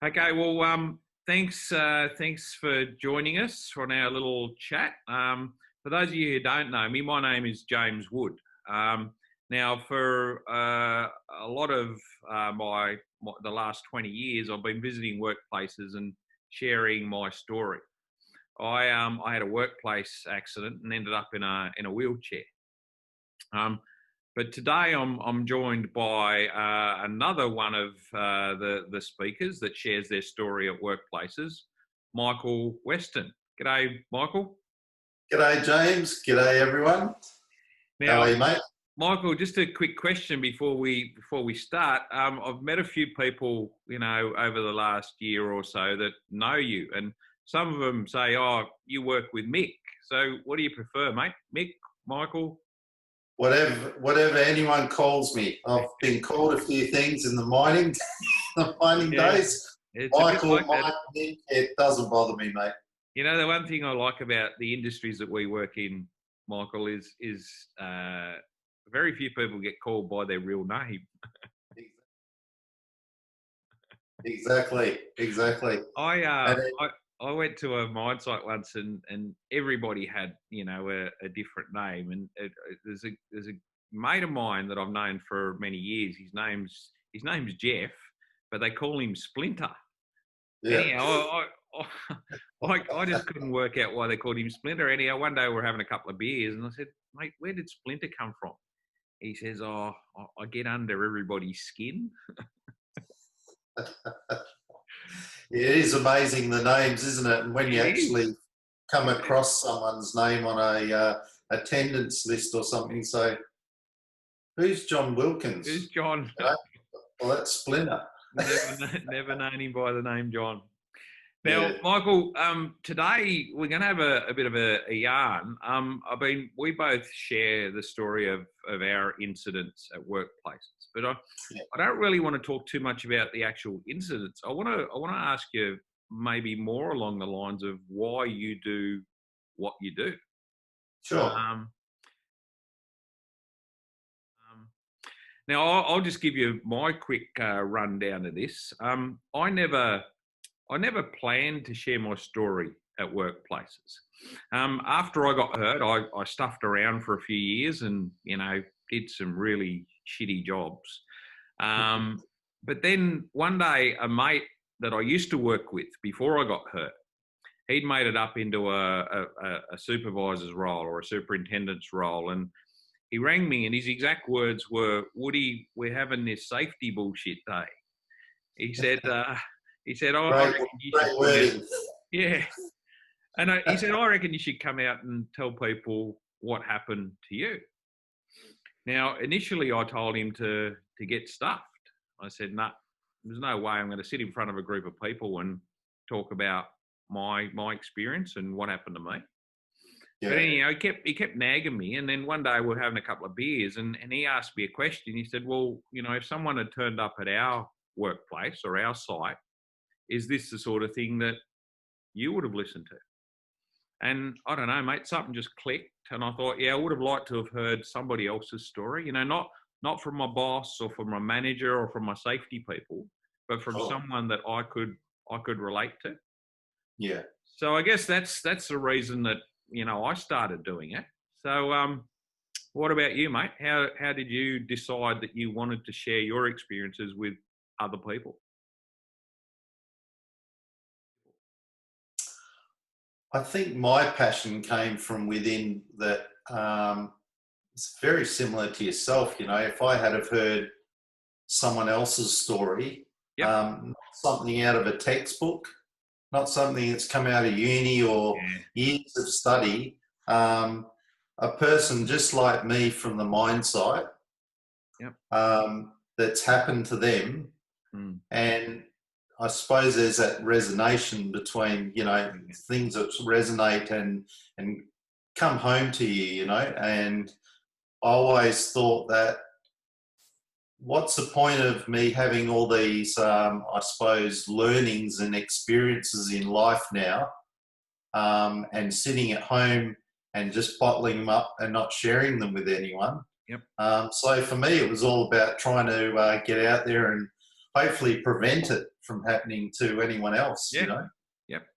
Okay, well, thanks for joining us on our little chat. For those of you who don't know me, my name is James Wood. Now, for a lot of the last 20 years, I've been visiting workplaces and sharing my story. I had a workplace accident and ended up in a wheelchair. But today I'm joined by another one of the speakers that shares their story at workplaces, Michael Weston. G'day, Michael. G'day, James. G'day, everyone. Now, how are you, mate? Michael, just a quick question before we start. I've met a few people, over the last year or so that know you, and some of them say, "Oh, you work with Mick." So, what do you prefer, mate? Mick, Michael? Whatever anyone calls me. I've been called a few things in the mining days. Michael, Mike, Nick, it doesn't bother me, mate. The one thing I like about the industries that we work in, Michael, is very few people get called by their real name. Exactly. I went to a mine site once, and everybody had a different name. And there's a mate of mine that I've known for many years. His name's Jeff, but they call him Splinter. Yeah. Anyhow, I just couldn't work out why they called him Splinter. Anyhow, one day we were having a couple of beers, and I said, "Mate, where did Splinter come from?" He says, "Oh, I get under everybody's skin." It is amazing, the names, isn't it? And when you actually come across someone's name on a attendance list or something, say, "Who's John Wilkins?" Who's John? Well, that's Splinter. Never known him by the name John. Now, yeah. Michael, today we're going to have a bit of a yarn. We both share the story of our incidents at workplaces, but I don't really want to talk too much about the actual incidents. I want to ask you maybe more along the lines of why you do what you do. Sure. Now, I'll just give you my quick rundown of this. I never planned to share my story at workplaces. After I got hurt, I stuffed around for a few years and, did some really shitty jobs. But then one day, a mate that I used to work with before I got hurt, he'd made it up into a supervisor's role or a superintendent's role. And he rang me and his exact words were, "Woody, we're having this safety bullshit day." He said, I reckon you should come out. Yeah. And he said, "I reckon you should come out and tell people what happened to you." Now, initially I told him to get stuffed. I said, "No, there's no way I'm going to sit in front of a group of people and talk about my experience and what happened to me." Yeah. But anyhow, he kept nagging me. And then one day we were having a couple of beers and he asked me a question. He said, "Well, if someone had turned up at our workplace or our site, is this the sort of thing that you would have listened to?" And I don't know, mate, something just clicked. And I thought, I would have liked to have heard somebody else's story, not from my boss or from my manager or from my safety people, but from someone that I could relate to. Yeah. So I guess that's the reason that, I started doing it. So what about you, mate? How did you decide that you wanted to share your experiences with other people? I think my passion came from within that. It's very similar to yourself. If I had have heard someone else's story, not something out of a textbook, not something that's come out of uni or years of study, a person just like me from the mine site, that's happened to them, and I suppose there's that resonation between, things that resonate and come home to you, and I always thought that what's the point of me having all these, I suppose, learnings and experiences in life now, and sitting at home and just bottling them up and not sharing them with anyone. So for me, it was all about trying to get out there and hopefully prevent it from happening to anyone else, Yeah. you know. Yep.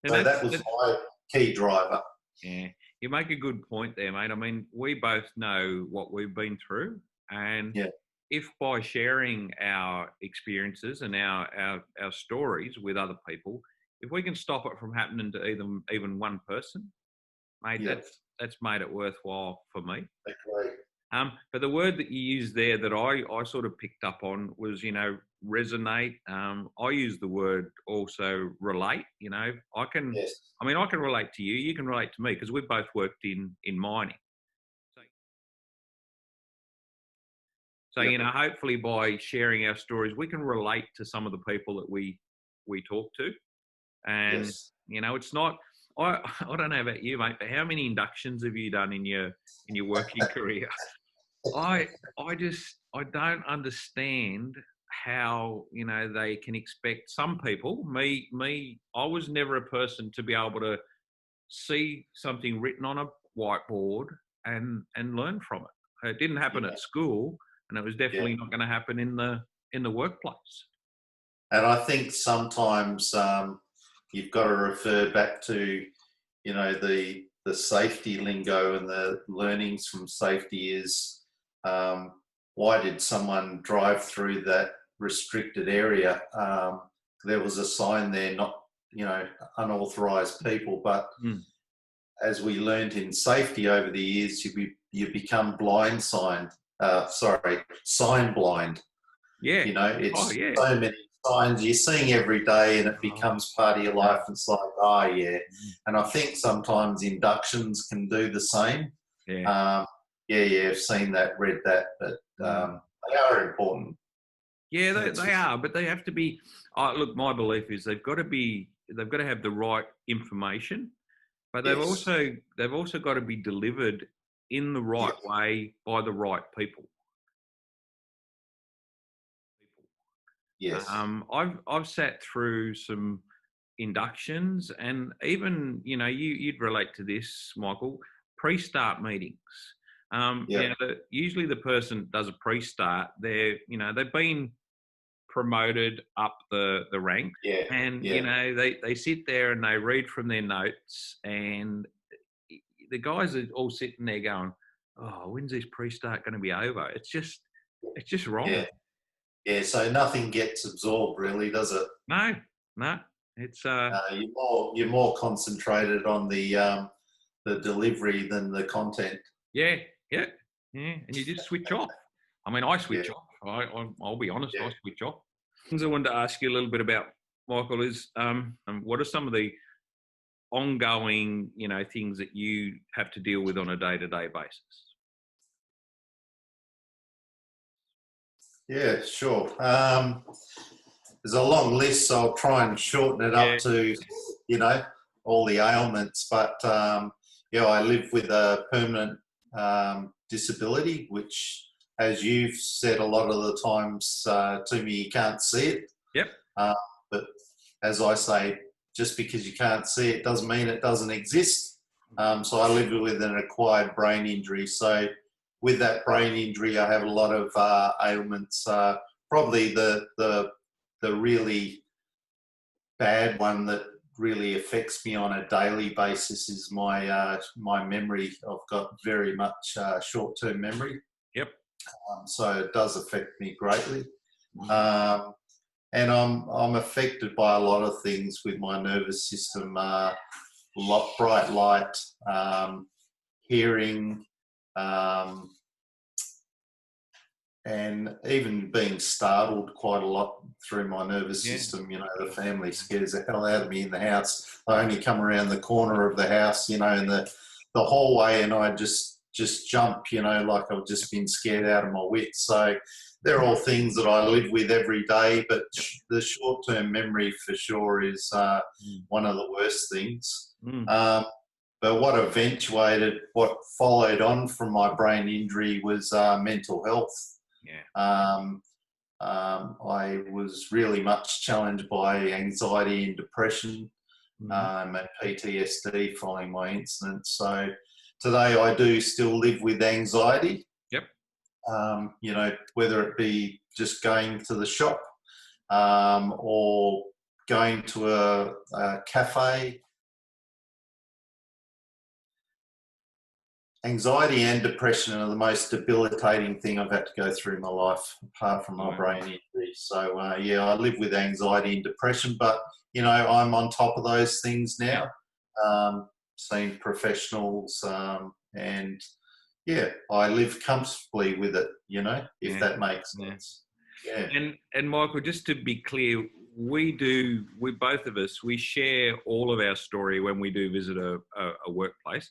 And So that was my key driver. Yeah, you make a good point there, mate. I mean, we both know what we've been through, and Yeah. if by sharing our experiences and our stories with other people, if we can stop it from happening to even one person, mate, Yeah. that's made it worthwhile for me. Agree. But the word that you used there that I sort of picked up on was, resonate. I use the word also relate. I can Yes. relate to you. You can relate to me because we've both worked in mining. So Yep. hopefully by sharing our stories, we can relate to some of the people that we talk to. And Yes. it's not. I don't know about you, mate, but how many inductions have you done in your working career? I don't understand how they can expect some people. Me, I was never a person to be able to see something written on a whiteboard and learn from it. It didn't happen at school, and it was definitely not going to happen in the workplace. And I think sometimes you've got to refer back to, the safety lingo and the learnings from safety is why did someone drive through that restricted area? There was a sign there, not, unauthorized people, but as we learned in safety over the years, you become sign blind. Yeah. It's so many signs you're seeing every day and it becomes part of your life. It's like, And I think sometimes inductions can do the same. Yeah. I've seen that, read that, but they are important. Yeah, they are, but they have to be. Look, my belief is they've got to have the right information, but they've also got to be delivered in the right way by the right people. Yes. I've sat through some inductions, and even you'd relate to this, Michael. Pre-start meetings. Usually the person does a pre-start. They've been promoted up the rank, and they sit there and they read from their notes, and the guys are all sitting there going, "Oh, when's this pre-start going to be over?" It's just wrong. Yeah, so nothing gets absorbed, really, does it? No. It's you're more concentrated on the delivery than the content. Yeah, and you just switch off. I mean, I switch off. I'll be honest, I switch off. Things I wanted to ask you a little bit about, Michael, is what are some of the ongoing, things that you have to deal with on a day-to-day basis? Yeah, sure. There's a long list, so I'll try and shorten it up to, all the ailments. But I live with a permanent disability, which, as you've said a lot of the times to me, you can't see it. Yep. But as I say, just because you can't see it doesn't mean it doesn't exist. So I live with an acquired brain injury. So with that brain injury, I have a lot of ailments. Probably the really bad one that really affects me on a daily basis is my memory. I've got very much short-term memory. Yep. So it does affect me greatly. And I'm affected by a lot of things with my nervous system. Bright light, hearing, and even being startled quite a lot through my nervous system. The family scares the hell out of me in the house. I only come around the corner of the house, in the hallway, and I just jump, like I've just been scared out of my wits. So they're all things that I live with every day, but the short-term memory for sure is one of the worst things. But what followed on from my brain injury was mental health. I was really much challenged by anxiety and depression and PTSD following my incident. So today I do still live with anxiety. Yep. Whether it be just going to the shop, or going to a cafe. Anxiety and depression are the most debilitating thing I've had to go through in my life, apart from my brain injury. So, I live with anxiety and depression, but, I'm on top of those things now, seeing professionals, and, I live comfortably with it, if that makes sense. Yeah. And Michael, just to be clear, we both of us, we share all of our story when we do visit a workplace.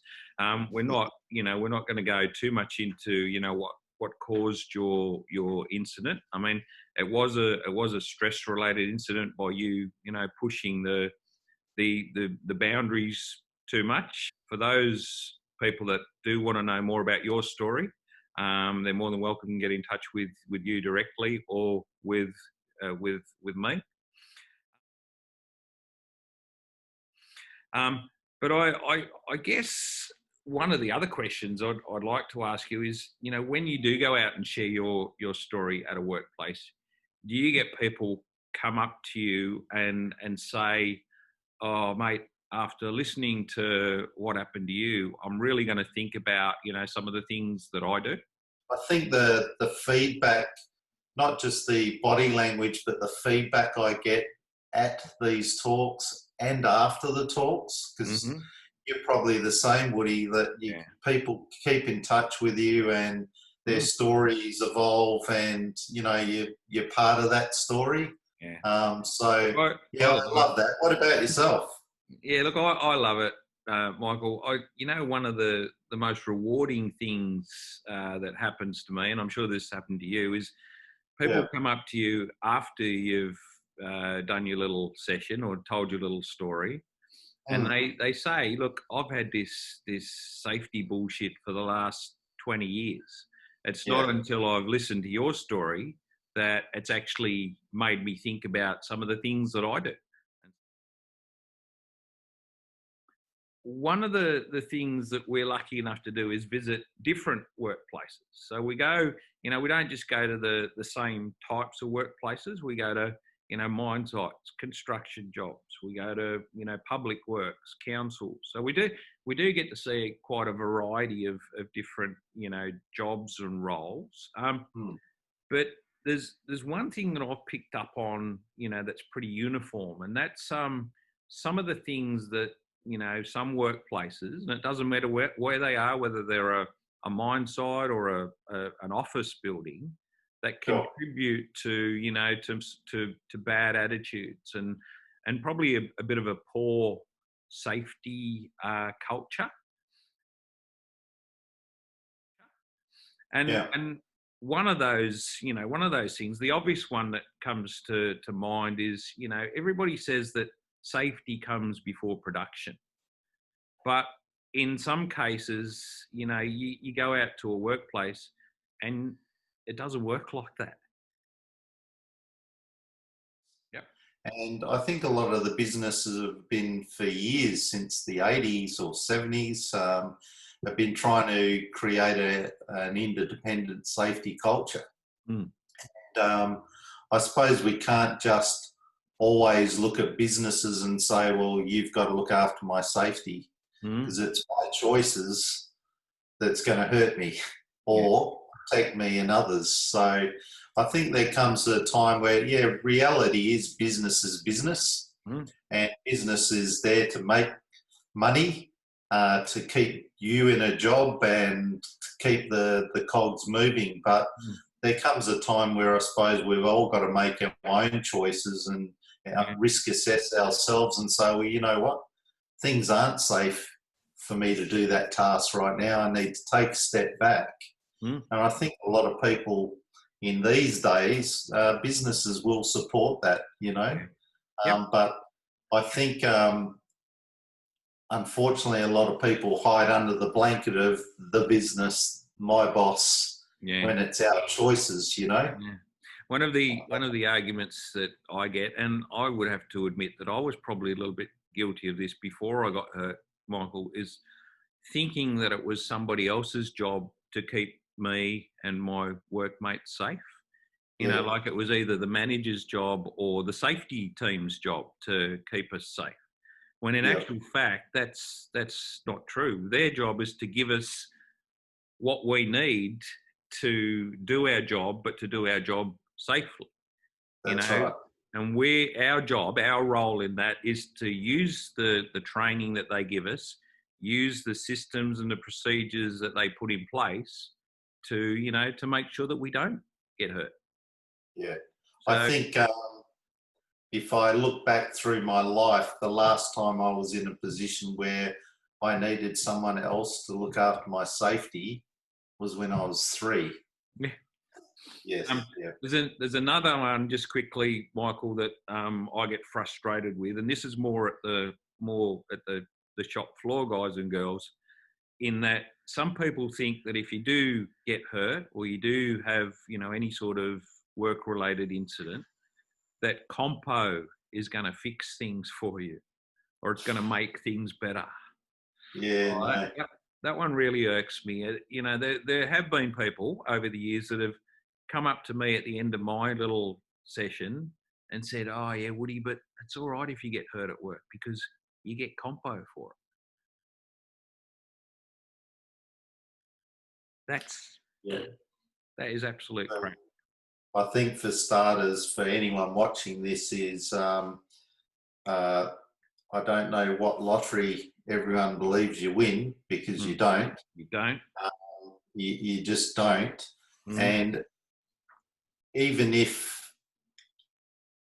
We're not going to go too much into, what caused your incident. I mean, it was a stress related incident by you, pushing the boundaries too much. For those people that do want to know more about your story, they're more than welcome to get in touch with you directly or with me. But I guess one of the other questions I'd like to ask you is, when you do go out and share your story at a workplace, do you get people come up to you and say, "Oh, mate, after listening to what happened to you, I'm really going to think about, some of the things that I do"? I think the feedback, not just the body language, but the feedback I get at these talks and after the talks, because you're probably the same, Woody, that people keep in touch with you and their stories evolve, and you're part of that story. I love that. What about yourself? Yeah, look, I love it, Michael. One of the most rewarding things that happens to me, and I'm sure this happened to you, is people come up to you after you've done your little session or told your little story, and they say, "Look, I've had this safety bullshit for the last 20 years. It's not until I've listened to your story that it's actually made me think about some of the things that I do." One of the things that we're lucky enough to do is visit different workplaces. So we go, we don't just go to the same types of workplaces. We go to, mine sites, construction jobs. We go to, public works, councils. So we do get to see quite a variety of different, jobs and roles. But there's one thing that I've picked up on, that's pretty uniform, and that's some of the things that, some workplaces, and it doesn't matter where they are, whether they're a mine site or an office building, that contribute to, to bad attitudes and probably a bit of a poor safety culture. And one of those things, the obvious one that comes to mind is, everybody says that safety comes before production. But in some cases, you go out to a workplace and it doesn't work like that. Yep. And I think a lot of the businesses have been for years, since the 80s or 70s, have been trying to create an interdependent safety culture. And I suppose we can't just always look at businesses and say, well, you've got to look after my safety, because it's my choices that's going to hurt me or protect me and others. So I think there comes a time where, reality is business, and business is there to make money, to keep you in a job and to keep the cogs moving. But there comes a time where I suppose we've all got to make our own choices and risk assess ourselves and say, well, you know what, things aren't safe for me to do that task right now. I need to take a step back. And I think a lot of people in these days, businesses will support that, but I think unfortunately a lot of people hide under the blanket of the business, my boss, when it's our choices, One of the arguments that I get, and I would have to admit that I was probably a little bit guilty of this before I got hurt, Michael, is thinking that it was somebody else's job to keep me and my workmates safe. You know, like it was either the manager's job or the safety team's job to keep us safe. When in actual fact, that's not true. Their job is to give us what we need to do our job, but to do our job safely. That's right. And our role in that is to use the training that they give us, use the systems and the procedures that they put in place to make sure that we don't get hurt. Yeah. So, I think if I look back through my life, the last time I was in a position where I needed someone else to look after my safety was when I was 3. Yeah. Yes. There's another one, just quickly, Michael, that I get frustrated with, and this is more at the shop floor, guys and girls, in that some people think that if you do get hurt or you do have any sort of work-related incident, that COMPO is going to fix things for you, or it's going to make things better. Yeah, that one really irks me. There have been people over the years that have come up to me at the end of my little session and said, "Oh yeah, Woody, but it's all right if you get hurt at work because you get COMPO for it." That is absolute crap. I think for starters, for anyone watching this is, I don't know what lottery everyone believes you win, because you don't. You don't. You just don't. And even if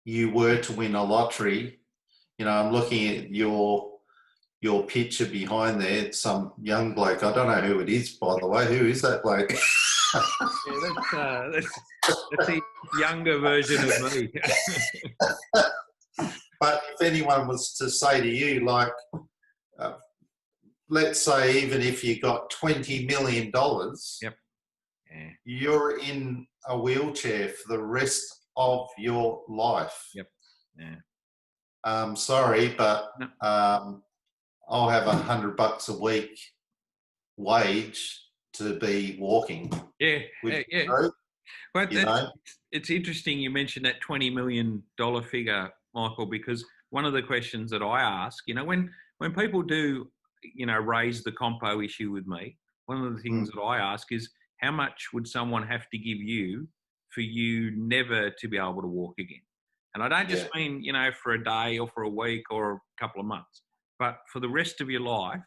you were to win a lottery, I'm looking at your picture behind there. It's some young bloke. I don't know who it is, by the way. Who is that bloke? That's a younger version of me. But if anyone was to say to you, like, let's say even if you got $20 million, you're in a wheelchair for the rest of your life. Sorry, but I'll have $100 a week wage to be walking. But it's interesting you mentioned that $20 million figure, Michael, because one of the questions that I ask, when people do, raise the COMPO issue with me, one of the things that I ask is, how much would someone have to give you for you never to be able to walk again? And I don't just mean, for a day or for a week or a couple of months, but for the rest of your life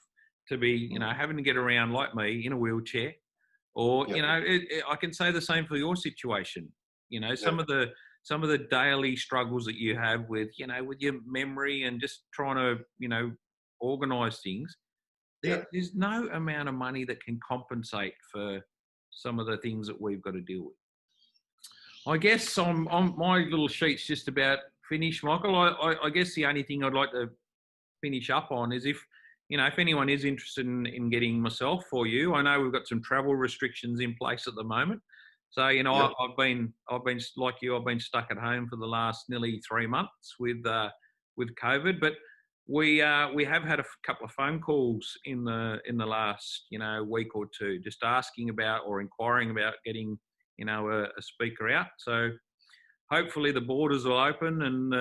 to be, having to get around like me in a wheelchair. Or, I can say the same for your situation. Some of the daily struggles that you have with, with your memory and just trying to, organise things. There's no amount of money that can compensate for some of the things that we've got to deal with. I guess on my little sheet's just about finished, Michael. I guess the only thing I'd like to finish up on is if anyone is interested in getting myself or you, I know we've got some travel restrictions in place at the moment. So, I've been like you, I've been stuck at home for the last nearly 3 months with COVID, but we have had a couple of phone calls in the last, week or two, just asking about or inquiring about getting, a speaker out. So hopefully the borders will open and,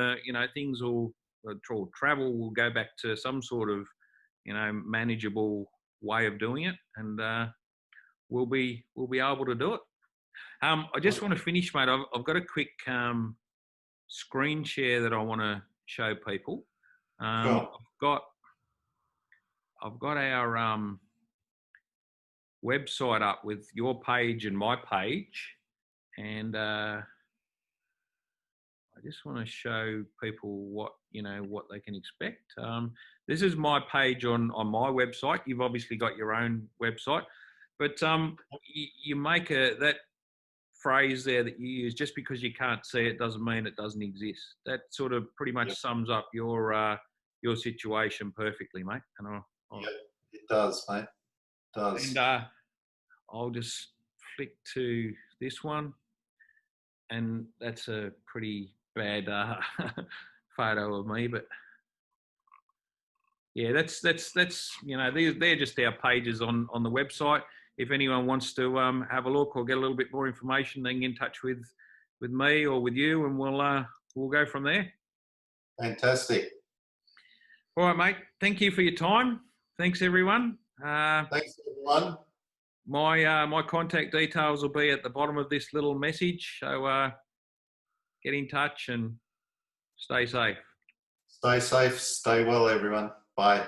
things travel will go back to some sort of, manageable way of doing it, and we'll be able to do it. I just want to finish, mate. I've got a quick screen share that I want to show people. I've got our website up with your page and my page, and I just want to show people what they can expect. This is my page on my website. You've obviously got your own website, but you make that phrase there that you use, just because you can't see it doesn't mean it doesn't exist. That sort of pretty much sums up your situation perfectly, mate. And it does, mate. It does. And I'll just flick to this one, and that's a pretty bad photo of me, but yeah, that's they're just our pages on the website. If anyone wants to have a look or get a little bit more information, they can get in touch with with me or with you, and we'll go from there. Fantastic. All right, mate. Thank you for your time. Thanks, everyone. Thanks, everyone. My contact details will be at the bottom of this little message. So get in touch and stay safe. Stay safe. Stay well, everyone. Bye.